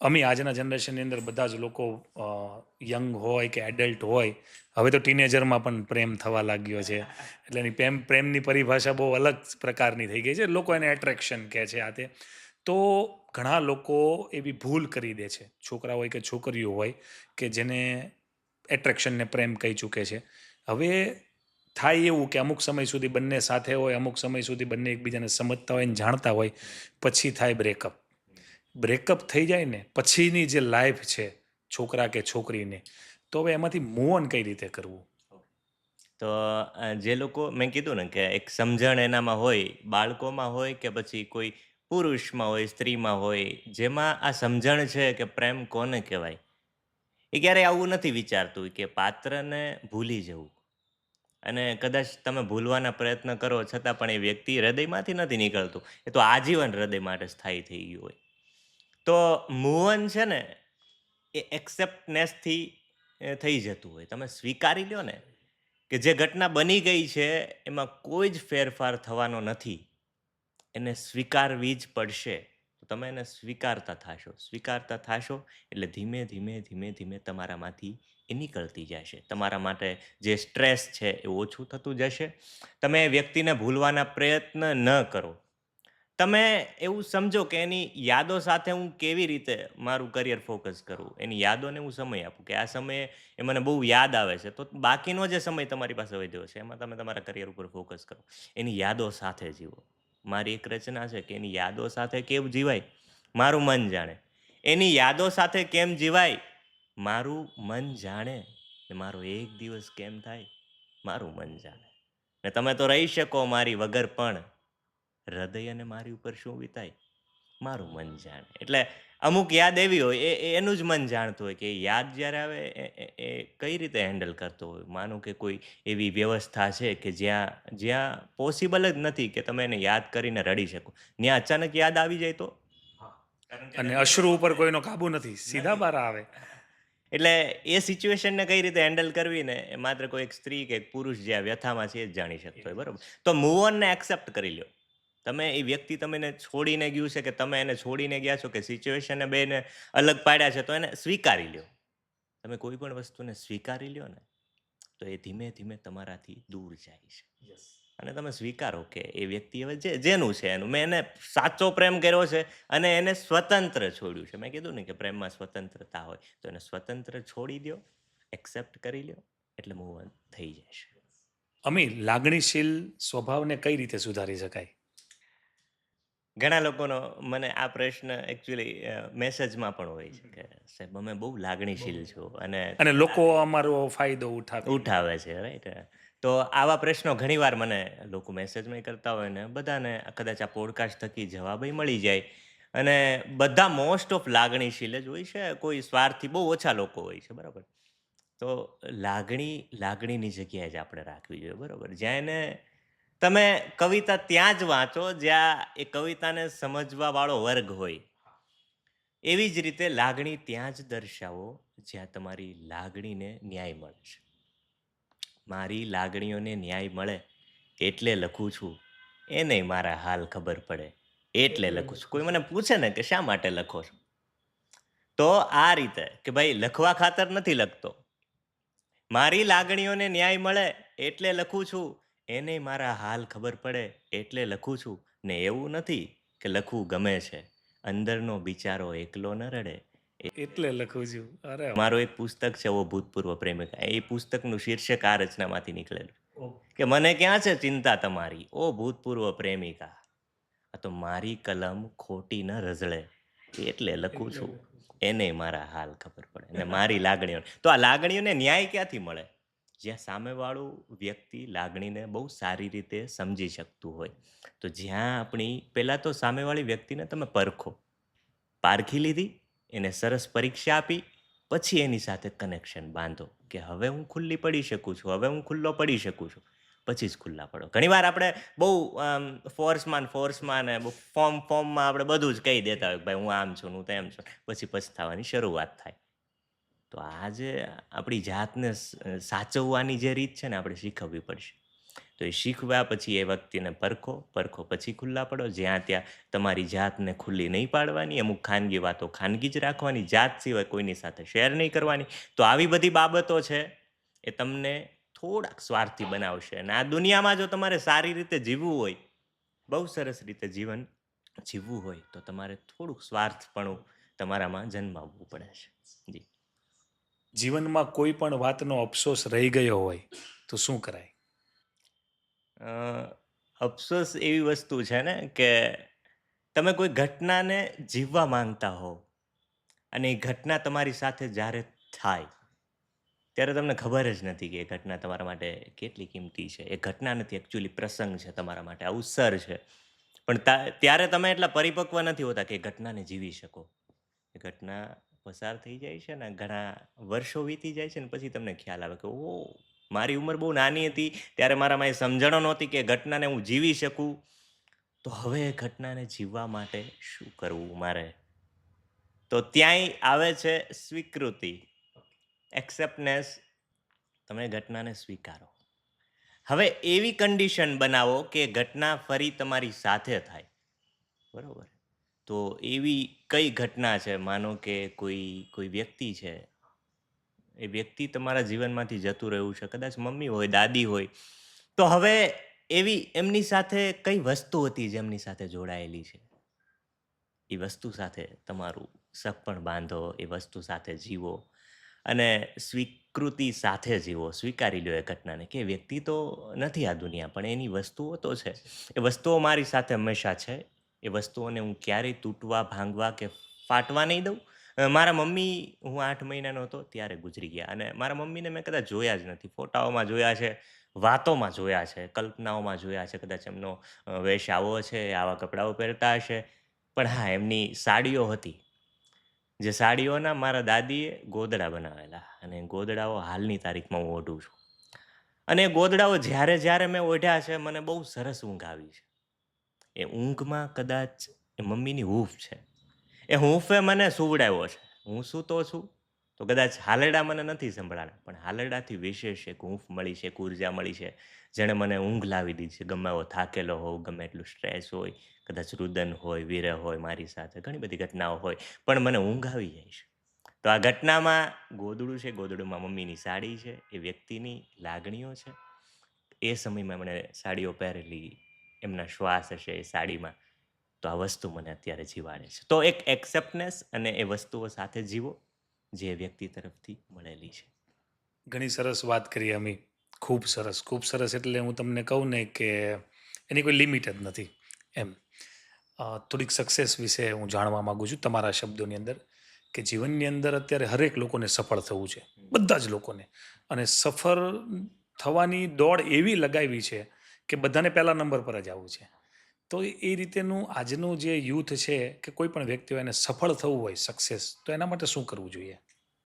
અમે આજના જનરેશનની અંદર બધા જ લોકો યંગ હોય કે એડલ્ટ હોય, હવે તો ટીનેજરમાં પણ પ્રેમ થવા લાગ્યો છે. એટલે એની પ્રેમની પરિભાષા બહુ અલગ પ્રકારની થઈ ગઈ છે. લોકો એને એટ્રેક્શન કહે છે આ તે. તો ઘણા લોકો એવી ભૂલ કરી દે છે, છોકરા હોય કે છોકરીઓ હોય, કે જેને એટ્રેક્શનને પ્રેમ કહી ચૂકે છે. હવે થાય એવું કે અમુક સમય સુધી બંને સાથે હોય, અમુક સમય સુધી બંને એકબીજાને સમજતા હોય ને જાણતા હોય, પછી થાય બ્રેકઅપ. બ્રેકઅપ થઈ જાય ને પછીની જે લાઈફ છે છોકરા કે છોકરીને, તો હવે એમાંથી મૂવ ઓન કઈ રીતે કરવું? તો જે લોકો મેં કીધું ને કે એક સમજણ એનામાં હોય, બાળકોમાં હોય કે પછી કોઈ પુરુષમાં હોય, સ્ત્રીમાં હોય, જેમાં આ સમજણ છે કે પ્રેમ કોને કહેવાય, એ ક્યારેય આવું નથી વિચારતું કે પાત્રને ભૂલી જવું. અને કદાચ તમે ભૂલવાના પ્રયત્ન કરો છતાં પણ એ વ્યક્તિ હૃદયમાંથી નથી નીકળતું. એ તો આજીવન હૃદય માટે સ્થાયી થઈ ગયું હોય. તો મૂવ ઓન છે ને, એ એક્સેપ્ટનેસથી થઈ જતું હોય. તમે સ્વીકારી લ્યો ને કે જે ઘટના બની ગઈ છે એમાં કોઈ જ ફેરફાર થવાનો નથી. એને સ્વીકારવી જ પડશે. તો તમે એને સ્વીકારતા થાશો. સ્વીકારતા થાશો એટલે ધીમે, ધીમે, ધીમે, ધીમે તમારામાંથી એ નીકળતી જશે. તમારા માટે જે સ્ટ્રેસ છે એ ઓછું થતું જશે. તમે એ વ્યક્તિને ભૂલવાના પ્રયત્ન ન કરો. તમે એવું સમજો કે એની યાદો સાથે હું કેવી રીતે મારું કરિયર ફોકસ કરું. એની યાદોને હું સમય આપું કે આ સમયે એ મને બહુ યાદ આવે છે. તો બાકીનો જે સમય તમારી પાસે વધ્યો છે એમાં તમે તમારા કરિયર ઉપર ફોકસ કરો. એની યાદો સાથે જીવો. મારી એક રચના છે કે એની યાદો સાથે કેમ જીવાય? મારું મન જાણે. એની યાદો સાથે કેમ જીવાય? મારું મન જાણે. ને મારો એક દિવસ કેમ થાય? મારું મન જાણે. ને તમે તો રહી શકો મારી વગર પણ હૃદય અને મારી ઉપર શું વિતાય? મારું મન જાણે. એટલે અમુક યાદ એવી હોય એનું જ મન જાણતું હોય કે યાદ જ્યારે આવે એ કઈ રીતે હેન્ડલ કરતો હોય. માનો કે કોઈ એવી વ્યવસ્થા છે કે જ્યાં જ્યાં પોસિબલ જ નથી કે તમે એને યાદ કરીને રડી શકો. ત્યાં અચાનક યાદ આવી જાય તો? હા. કારણ કે એને અને ફેસ અશ્રુ જ ઉપર નથી. કોઈનો કાબુ નથી, સીધા નથી. બાર આવે. એટલે એ સિચ્યુએશનને કઈ રીતે હેન્ડલ કરવી ને એ માત્ર કોઈ એક સ્ત્રી કે એક પુરુષ જે આ વ્યથામાં છે એ જ જાણી શકતો હોય, બરોબર? તો મૂવ ઓનને એક્સેપ્ટ કરી લ્યો. તમે એ વ્યક્તિ તમને છોડીને ગયું છે કે તમે એને છોડીને ગયા છો કે સિચ્યુએશનને બેને અલગ પાડ્યા છે, તો એને સ્વીકારી લ્યો. તમે કોઈ પણ વસ્તુને સ્વીકારી લ્યો ને, તો એ ધીમે ધીમે તમારાથી દૂર જાય છે. અને તમે સ્વીકારો કે એ વ્યક્તિ હવે જેનું છે એનું. મેં એને સાચો પ્રેમ કર્યો છે અને એને સ્વતંત્ર છોડ્યું છે. મેં કીધું ને કે પ્રેમમાં સ્વતંત્રતા હોય. તો એને સ્વતંત્ર છોડી દ્યો, એક્સેપ્ટ કરી લ્યો, એટલે મૂવ ઓન થઈ જશે. અમી, લાગણીશીલ સ્વભાવને કઈ રીતે સુધારી શકાય? ઘણા લોકોનો મને આ પ્રશ્ન એકચ્યુઅલી મેસેજમાં પણ હોય છે કે સાહેબ અમે બહુ લાગણીશીલ છો અને અને લોકો અમારો ફાયદો ઉઠાવે. ઉઠાવે છે, રાઈટ? તો આવા પ્રશ્નો ઘણીવાર મને લોકો મેસેજમાં કરતા હોય ને બધાને કદાચ આ પોડકાસ્ટ થકી જવાબય મળી જાય. અને બધા મોસ્ટ ઓફ લાગણીશીલ જ હોય છે. કોઈ સ્વાર્થી બહુ ઓછા લોકો હોય છે, બરાબર? તો લાગણીની જગ્યાએ જ આપણે રાખવી જોઈએ, બરોબર? જ્યાં એને તમે કવિતા ત્યાં જ વાંચો જ્યાં એ કવિતાને સમજવા વાળો વર્ગ હોય. એવી જ રીતે લાગણી ત્યાં જ દર્શાવો જ્યાં તમારી લાગણીને ન્યાય મળે છે. મારી લાગણીઓને ન્યાય મળે એટલે લખું છું. એને મારા હાલ ખબર પડે એટલે લખું છું. કોઈ મને પૂછે ને કે શા માટે લખો છો? તો આ રીતે કે ભાઈ લખવા ખાતર નથી લખતો. મારી લાગણીઓને ન્યાય મળે એટલે લખું છું. એને મારા હાલ ખબર પડે એટલે લખું છું. ને એવું નથી કે લખવું ગમે છે. અંદરનો બિચારો એકલો ન રડે. એટલે લખું છું. અરે વાહ! મારું એક પુસ્તક છે ઓ ભૂતપૂર્વ પ્રેમિકા. એ પુસ્તકનું શીર્ષક આ રચનામાંથી નીકળેલું. કે ઓકે. મને ક્યાં છે ચિંતા તમારી ઓ ભૂતપૂર્વ પ્રેમિકા. આ તો મારી કલમ ખોટી ન રઝળે એટલે લખું એટલે છું. લખું છું. એને મારા હાલ ખબર પડે અને મારી લાગણીઓ. તો આ લાગણીઓને ન્યાય ક્યાંથી મળે? જ્યાં સામેવાળું વ્યક્તિ લાગણીને બહુ સારી રીતે સમજી શકતું હોય. તો જ્યાં આપણી પહેલાં તો સામેવાળી વ્યક્તિને તમે પરખો. પારખી લીધી, એને સરસ પરીક્ષા આપી, પછી એની સાથે કનેક્શન બાંધો કે હવે હું ખુલ્લી પડી શકું છું, હવે હું ખુલ્લો પડી શકું છું. પછી જ ખુલ્લા પડો. ઘણીવાર આપણે બહુ ફોર્સમાં ને બહુ ફોર્મમાં આપણે બધું જ કહી દેતા હોય કે ભાઈ હું આમ છું, હું તેમ છું. પછી પછતાવાની શરૂઆત થાય. તો આ જે આપણી જાતને સાચવવાની જે રીત છે ને આપણે શીખવવી પડશે. તો એ શીખવા પછી એ વ્યક્તિને પરખો પછી ખુલ્લા પડો. જ્યાં ત્યાં તમારી જાતને ખુલ્લી નહીં પાડવાની, અમુક ખાનગી વાતો ખાનગી જ રાખવાની, જાત સિવાય કોઈની સાથે શેર નહીં કરવાની. તો આવી બધી બાબતો છે એ તમને થોડાક સ્વાર્થી બનાવશે. અને આ દુનિયામાં જો તમારે સારી રીતે જીવવું હોય, બહુ સરસ રીતે જીવન જીવવું હોય, તો તમારે થોડુંક સ્વાર્થપણું તમારામાં જન્માવવું પડે છે. જી. જીવનમાં કોઈ પણ વાતનો અફસોસ રહી ગયો હોય તો શું કરાય? અ, અફસોસ એવી વસ્તુ છે ને કે તમે કોઈ ઘટનાને જીવવા માંગતા હો અને એ ઘટના તમારી સાથે જ્યારે થાય ત્યારે તમને ખબર જ નથી કે એ ઘટના તમારા માટે કેટલી કિંમતી છે. એ ઘટના નથી, એકચ્યુઅલી પ્રસંગ છે તમારા માટે, અવસર છે. પણ ત્યારે તમે એટલા પરિપક્વ નથી હોતા કે એ ઘટનાને જીવી શકો. એ ઘટના પસાર થઈ જાય છે ને, ઘણા વર્ષો વીતી જાય છે ને પછી તમને ખ્યાલ આવે કે ઓ, મારી ઉંમર બહુ નાની હતી ત્યારે મારામાં એ સમજણો નહોતી કે એ ઘટનાને હું જીવી શકું. તો હવે એ ઘટનાને જીવવા માટે શું કરવું મારે? તો ત્યાંય આવે છે સ્વીકૃતિ, એક્સેપ્ટનેસ. તમે ઘટનાને સ્વીકારો. હવે એવી કન્ડિશન બનાવો કે ઘટના ફરી તમારી સાથે થાય. બરોબર? તો એવી કઈ ઘટના છે? માનો કે કોઈ વ્યક્તિ છે, એ વ્યક્તિ તમારા જીવનમાંથી જતું રહ્યું છે, કદાચ મમ્મી હોય, દાદી હોય. તો હવે એવી એમની સાથે કઈ વસ્તુ હતી જેમની સાથે જોડાયેલી છે? એ વસ્તુ સાથે તમારું સગપણ બાંધો, એ વસ્તુ સાથે જીવો અને સ્વીકૃતિ સાથે જીવો. સ્વીકારી લો એ ઘટનાને કે એ વ્યક્તિ તો નથી આ દુનિયા, પણ એની વસ્તુઓ તો છે. એ વસ્તુઓ મારી સાથે હંમેશા છે. એ વસ્તુઓને હું ક્યારેય તૂટવા, ભાંગવા કે ફાટવા નહીં દઉં. મારા મમ્મી, હું 8 મહિનાનો હતો ત્યારે ગુજરી ગયા અને મારા મમ્મીને મેં કદાચ જોયા જ નથી. ફોટાઓમાં જોયા છે, વાતોમાં જોયા છે, કલ્પનાઓમાં જોયા છે. કદાચ એમનો વેશ આવો છે, આવા કપડાઓ પહેરતા હશે. પણ હા, એમની સાડીઓ હતી. જે સાડીઓના મારા દાદીએ ગોદડા બનાવેલા અને ગોદડાઓ હાલની તારીખમાં હું ઓઢું છું. અને એ ગોદડાઓ જ્યારે મેં ઓઢ્યા છે, મને બહુ સરસ ઊંઘ આવી છે. એ ઊંઘમાં કદાચ એ મમ્મીની હૂંફ છે. એ હૂંફે મને સુવડાવ્યો છે. હું સૂતો છું, તો કદાચ હાલરડા મને નથી સંભળાણા, પણ હાલરડાથી વિશેષ એક હૂંફ મળી છે, એક ઊર્જા મળી છે, જેણે મને ઊંઘ લાવી દીધી છે. ગમે એવો થાકેલો હોઉં, ગમે એટલું સ્ટ્રેસ હોય, કદાચ રુદન હોય, વિરહ હોય મારી સાથે, ઘણી બધી ઘટનાઓ હોય, પણ મને ઊંઘ આવી જાય છે. તો આ ઘટનામાં ગોદડું છે, ગોદડુંમાં મમ્મીની સાડી છે, એ વ્યક્તિની લાગણીઓ છે. એ સમયમાં એમણે સાડીઓ પહેરેલી, એમના શ્વાસ હશે એ સાડીમાં. તો આ વસ્તુ મને અત્યારે જીવાડે છે. તો એક એક્સેપ્ટનેસ અને એ વસ્તુઓ સાથે જીવો જે વ્યક્તિ તરફથી મળેલી છે. ઘણી સરસ વાત કરી અમી. ખૂબ સરસ, ખૂબ સરસ. એટલે હું તમને કહું ને કે એની કોઈ લિમિટ જ નથી એમ. થોડીક સક્સેસ વિશે હું જાણવા માંગુ છું તમારા શબ્દોની અંદર, કે જીવનની અંદર અત્યારે હરેક લોકોને સફળ થવું છે, બધા જ લોકોને. અને સફળ થવાની દોડ એવી લગાવી છે કે બધાને પહેલા નંબર પર જ આવવું છે. તો એ રીતેનું આજનું જે યુથ છે કે કોઈ પણ વ્યક્તિ હોય એને સફળ થવું હોય, સક્સેસ, તો એના માટે શું કરવું જોઈએ?